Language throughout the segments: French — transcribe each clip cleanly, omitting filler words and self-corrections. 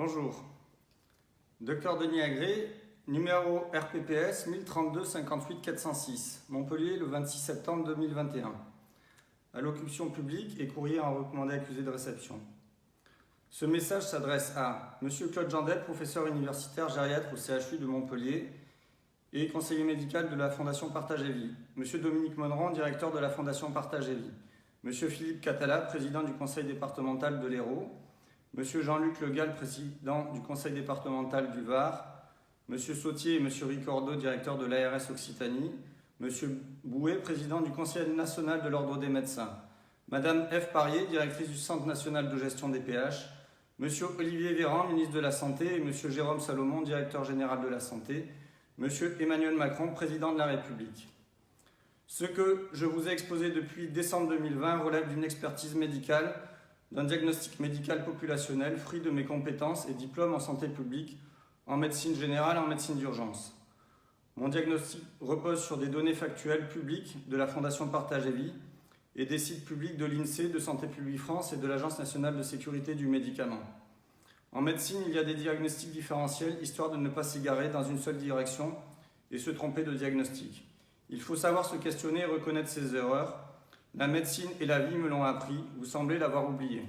Bonjour. Docteur Denis Agré, numéro RPPS 1032 58 406, Montpellier, le 26 septembre 2021. Allocution publique et courrier en recommandé accusé de réception. Ce message s'adresse à Monsieur Claude Jandel, professeur universitaire gériatre au CHU de Montpellier et conseiller médical de la Fondation Partage et Vie. Monsieur Dominique Monneron, directeur de la Fondation Partage et Vie. Monsieur Philippe Catala, président du conseil départemental de l'Hérault. Monsieur Jean-Luc Legal, président du conseil départemental du Var. Monsieur Sautier et Monsieur Ricordo, directeur de l'ARS Occitanie. Monsieur Bouet, président du conseil national de l'Ordre des médecins. Madame F. Parier, directrice du Centre national de gestion des PH. Monsieur Olivier Véran, ministre de la Santé, et Monsieur Jérôme Salomon, directeur général de la Santé. Monsieur Emmanuel Macron, président de la République. Ce que je vous ai exposé depuis décembre 2020 relève d'une expertise médicale, d'un diagnostic médical populationnel, fruit de mes compétences et diplômes en santé publique, en médecine générale et en médecine d'urgence. Mon diagnostic repose sur des données factuelles publiques de la Fondation Partage et Vie et des sites publics de l'INSEE, de Santé publique France et de l'Agence nationale de sécurité du médicament. En médecine, il y a des diagnostics différentiels, histoire de ne pas s'égarer dans une seule direction et se tromper de diagnostic. Il faut savoir se questionner et reconnaître ses erreurs. La médecine et la vie me l'ont appris, vous semblez l'avoir oublié.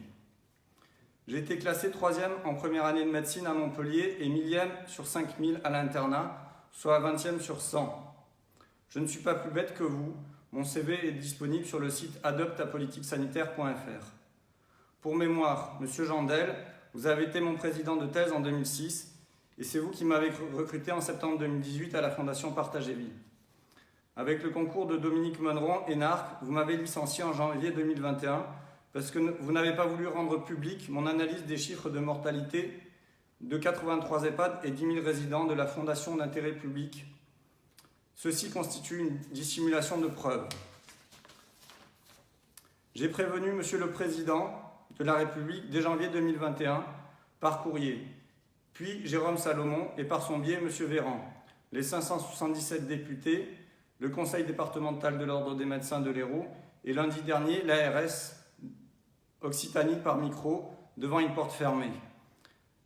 J'ai été classé 3e en première année de médecine à Montpellier et 1000e sur 5000 à l'internat, soit 20e sur 100. Je ne suis pas plus bête que vous, mon CV est disponible sur le site adoptapolitiquesanitaire.fr. Pour mémoire, Monsieur Jandel, vous avez été mon président de thèse en 2006 et c'est vous qui m'avez recruté en septembre 2018 à la Fondation Partage et Vie. Avec le concours de Dominique Monneron, énarque, vous m'avez licencié en janvier 2021 parce que vous n'avez pas voulu rendre public mon analyse des chiffres de mortalité de 83 EHPAD et 10 000 résidents de la Fondation d'intérêt public. Ceci constitue une dissimulation de preuves. J'ai prévenu Monsieur le Président de la République dès janvier 2021 par courrier, puis Jérôme Salomon et par son biais Monsieur Véran, les 577 députés, le conseil départemental de l'Ordre des médecins de l'Hérault et lundi dernier l'ARS Occitanie par micro devant une porte fermée.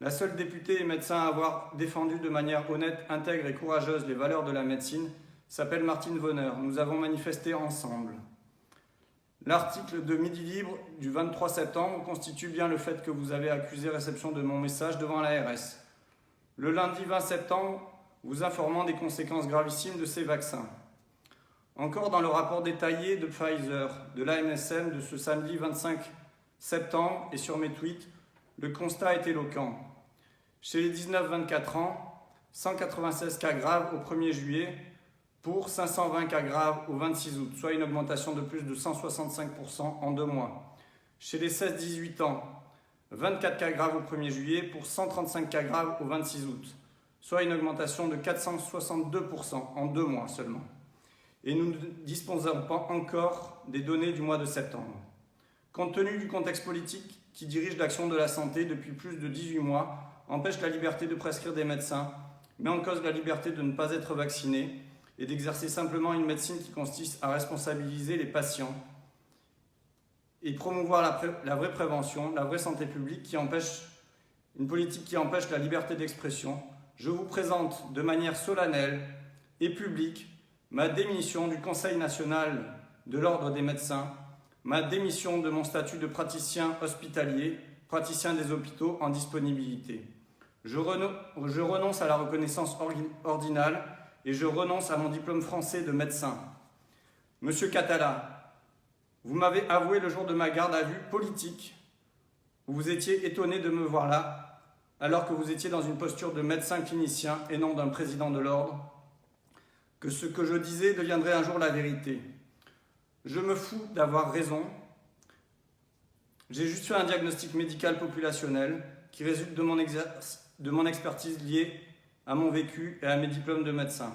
La seule députée et médecin à avoir défendu de manière honnête, intègre et courageuse les valeurs de la médecine s'appelle Martine Vonner. Nous avons manifesté ensemble. L'article de Midi Libre du 23 septembre constitue bien le fait que vous avez accusé réception de mon message devant l'ARS. Le lundi 20 septembre, vous informant des conséquences gravissimes de ces vaccins. Encore dans le rapport détaillé de Pfizer, de l'ANSM de ce samedi 25 septembre et sur mes tweets, le constat est éloquent. Chez les 19-24 ans, 196 cas graves au 1er juillet pour 520 cas graves au 26 août, soit une augmentation de plus de 165% en 2 mois. Chez les 16-18 ans, 24 cas graves au 1er juillet pour 135 cas graves au 26 août, soit une augmentation de 462% en 2 mois seulement. Et nous ne disposons pas encore des données du mois de septembre. Compte tenu du contexte politique qui dirige l'action de la santé depuis plus de 18 mois, empêche la liberté de prescrire des médecins, met en cause la liberté de ne pas être vacciné et d'exercer simplement une médecine qui consiste à responsabiliser les patients et promouvoir la vraie prévention, la vraie santé publique une politique qui empêche la liberté d'expression, je vous présente de manière solennelle et publique ma démission du Conseil national de l'Ordre des médecins, ma démission de mon statut de praticien hospitalier, praticien des hôpitaux en disponibilité. Je renonce à la reconnaissance ordinale et je renonce à mon diplôme français de médecin. Monsieur Catala, vous m'avez avoué le jour de ma garde à vue politique, où vous étiez étonné de me voir là, alors que vous étiez dans une posture de médecin clinicien et non d'un président de l'ordre, que ce que je disais deviendrait un jour la vérité. Je me fous d'avoir raison. J'ai juste fait un diagnostic médical populationnel qui résulte de mon expertise liée à mon vécu et à mes diplômes de médecin.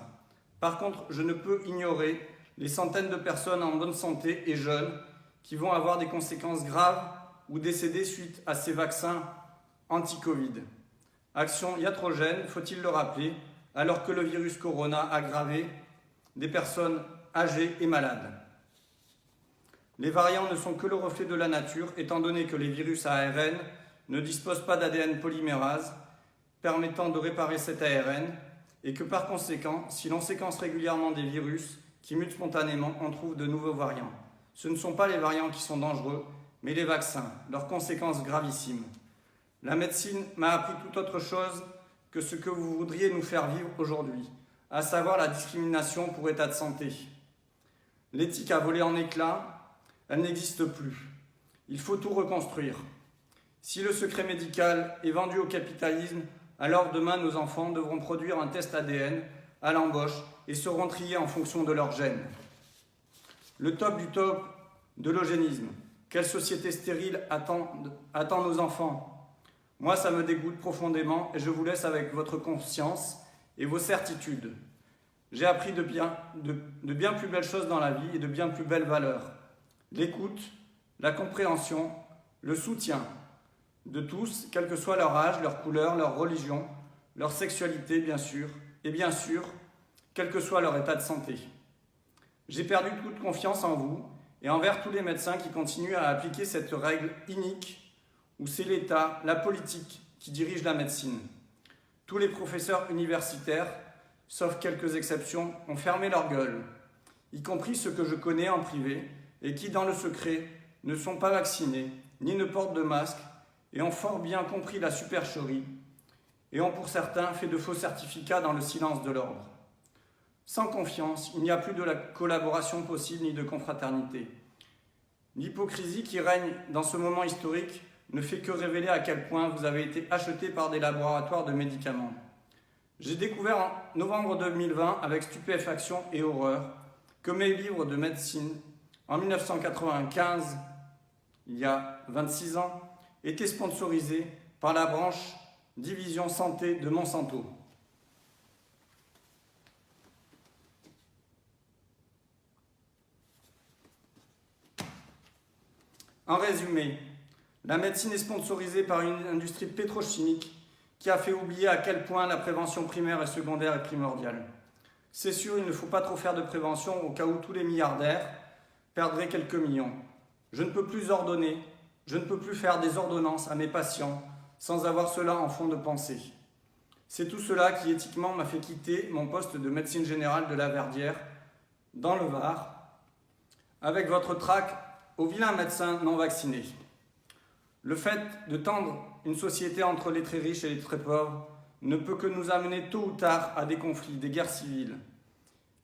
Par contre, je ne peux ignorer les centaines de personnes en bonne santé et jeunes qui vont avoir des conséquences graves ou décéder suite à ces vaccins anti-Covid. Action iatrogène, faut-il le rappeler, alors que le virus corona a aggravé des personnes âgées et malades. Les variants ne sont que le reflet de la nature, étant donné que les virus à ARN ne disposent pas d'ADN polymérase permettant de réparer cet ARN et que par conséquent, si l'on séquence régulièrement des virus qui mutent spontanément, on trouve de nouveaux variants. Ce ne sont pas les variants qui sont dangereux, mais les vaccins, leurs conséquences gravissimes. La médecine m'a appris tout autre chose que ce que vous voudriez nous faire vivre aujourd'hui, à savoir la discrimination pour état de santé. L'éthique a volé en éclats, elle n'existe plus. Il faut tout reconstruire. Si le secret médical est vendu au capitalisme, alors demain nos enfants devront produire un test ADN à l'embauche et seront triés en fonction de leurs gènes. Le top du top de l'eugénisme. Quelle société stérile attend nos enfants? Moi, ça me dégoûte profondément et je vous laisse avec votre conscience et vos certitudes. J'ai appris de bien plus belles choses dans la vie et de bien plus belles valeurs. L'écoute, la compréhension, le soutien de tous, quel que soit leur âge, leur couleur, leur religion, leur sexualité, bien sûr, et bien sûr, quel que soit leur état de santé. J'ai perdu toute confiance en vous et envers tous les médecins qui continuent à appliquer cette règle inique où c'est l'État, la politique qui dirige la médecine. Tous les professeurs universitaires, sauf quelques exceptions, ont fermé leur gueule, y compris ceux que je connais en privé et qui, dans le secret, ne sont pas vaccinés, ni ne portent de masque, et ont fort bien compris la supercherie, et ont pour certains fait de faux certificats dans le silence de l'ordre. Sans confiance, il n'y a plus de la collaboration possible ni de confraternité. L'hypocrisie qui règne dans ce moment historique ne fait que révéler à quel point vous avez été acheté par des laboratoires de médicaments. J'ai découvert en novembre 2020, avec stupéfaction et horreur, que mes livres de médecine, en 1995, il y a 26 ans, étaient sponsorisés par la branche Division Santé de Monsanto. En résumé, la médecine est sponsorisée par une industrie pétrochimique qui a fait oublier à quel point la prévention primaire et secondaire est primordiale. C'est sûr, il ne faut pas trop faire de prévention au cas où tous les milliardaires perdraient quelques millions. Je ne peux plus ordonner, je ne peux plus faire des ordonnances à mes patients sans avoir cela en fond de pensée. C'est tout cela qui éthiquement m'a fait quitter mon poste de médecine générale de la Verdière, dans le Var, avec votre tract aux vilains médecins non vaccinés. Le fait de tendre une société entre les très riches et les très pauvres ne peut que nous amener tôt ou tard à des conflits, des guerres civiles.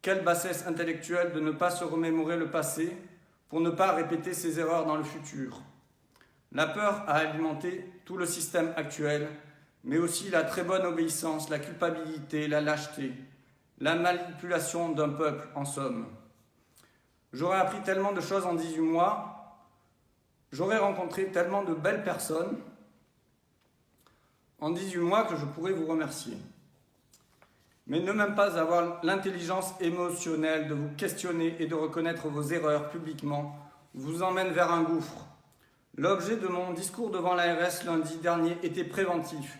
Quelle bassesse intellectuelle de ne pas se remémorer le passé pour ne pas répéter ses erreurs dans le futur. La peur a alimenté tout le système actuel, mais aussi la très bonne obéissance, la culpabilité, la lâcheté, la manipulation d'un peuple, en somme. J'aurais appris tellement de choses en 18 mois, j'aurais rencontré tellement de belles personnes en 18 mois que je pourrais vous remercier. Mais ne même pas avoir l'intelligence émotionnelle de vous questionner et de reconnaître vos erreurs publiquement vous emmène vers un gouffre. L'objet de mon discours devant l'ARS lundi dernier était préventif,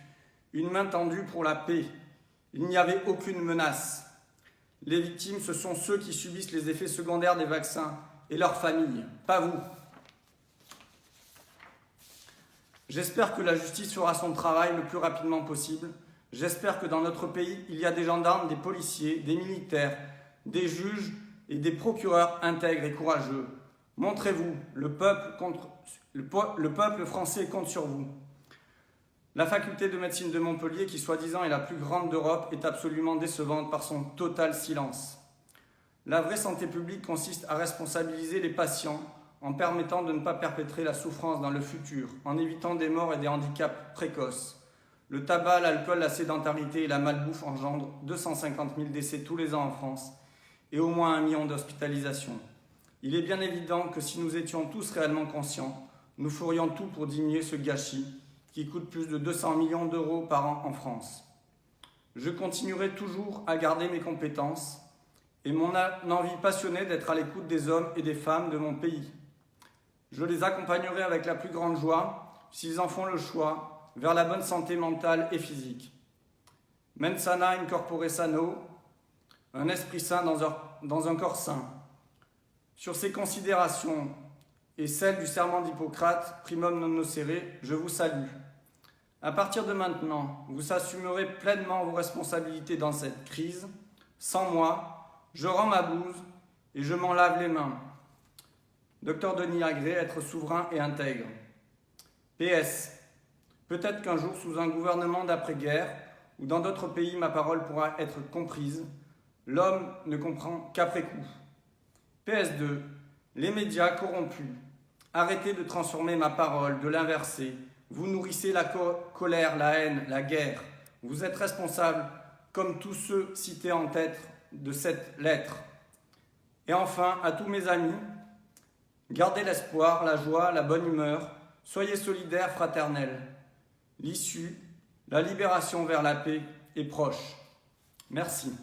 une main tendue pour la paix. Il n'y avait aucune menace. Les victimes, ce sont ceux qui subissent les effets secondaires des vaccins et leurs familles, pas vous. J'espère que la justice fera son travail le plus rapidement possible. J'espère que dans notre pays, il y a des gendarmes, des policiers, des militaires, des juges et des procureurs intègres et courageux. Montrez-vous, le peuple français compte sur vous. La faculté de médecine de Montpellier, qui soi-disant est la plus grande d'Europe, est absolument décevante par son total silence. La vraie santé publique consiste à responsabiliser les patients en permettant de ne pas perpétrer la souffrance dans le futur, en évitant des morts et des handicaps précoces. Le tabac, l'alcool, la sédentarité et la malbouffe engendrent 250 000 décès tous les ans en France et au moins 1 million d'hospitalisations. Il est bien évident que si nous étions tous réellement conscients, nous ferions tout pour diminuer ce gâchis qui coûte plus de 200 millions d'euros par an en France. Je continuerai toujours à garder mes compétences et mon envie passionnée d'être à l'écoute des hommes et des femmes de mon pays. Je les accompagnerai avec la plus grande joie s'ils en font le choix vers la bonne santé mentale et physique. Mens sana in corpore sano, un esprit sain dans un corps sain. Sur ces considérations et celles du serment d'Hippocrate, primum non nocere, je vous salue. À partir de maintenant, vous assumerez pleinement vos responsabilités dans cette crise. Sans moi, je rends ma blouse et je m'en lave les mains. Docteur Denis Agré, être souverain et intègre. PS. Peut-être qu'un jour, sous un gouvernement d'après-guerre, ou dans d'autres pays, ma parole pourra être comprise. L'homme ne comprend qu'après coup. PS2. Les médias corrompus. Arrêtez de transformer ma parole, de l'inverser. Vous nourrissez la colère, la haine, la guerre. Vous êtes responsables, comme tous ceux cités en tête de cette lettre. Et enfin, à tous mes amis, gardez l'espoir, la joie, la bonne humeur. Soyez solidaires, fraternels. L'issue, la libération vers la paix est proche. Merci.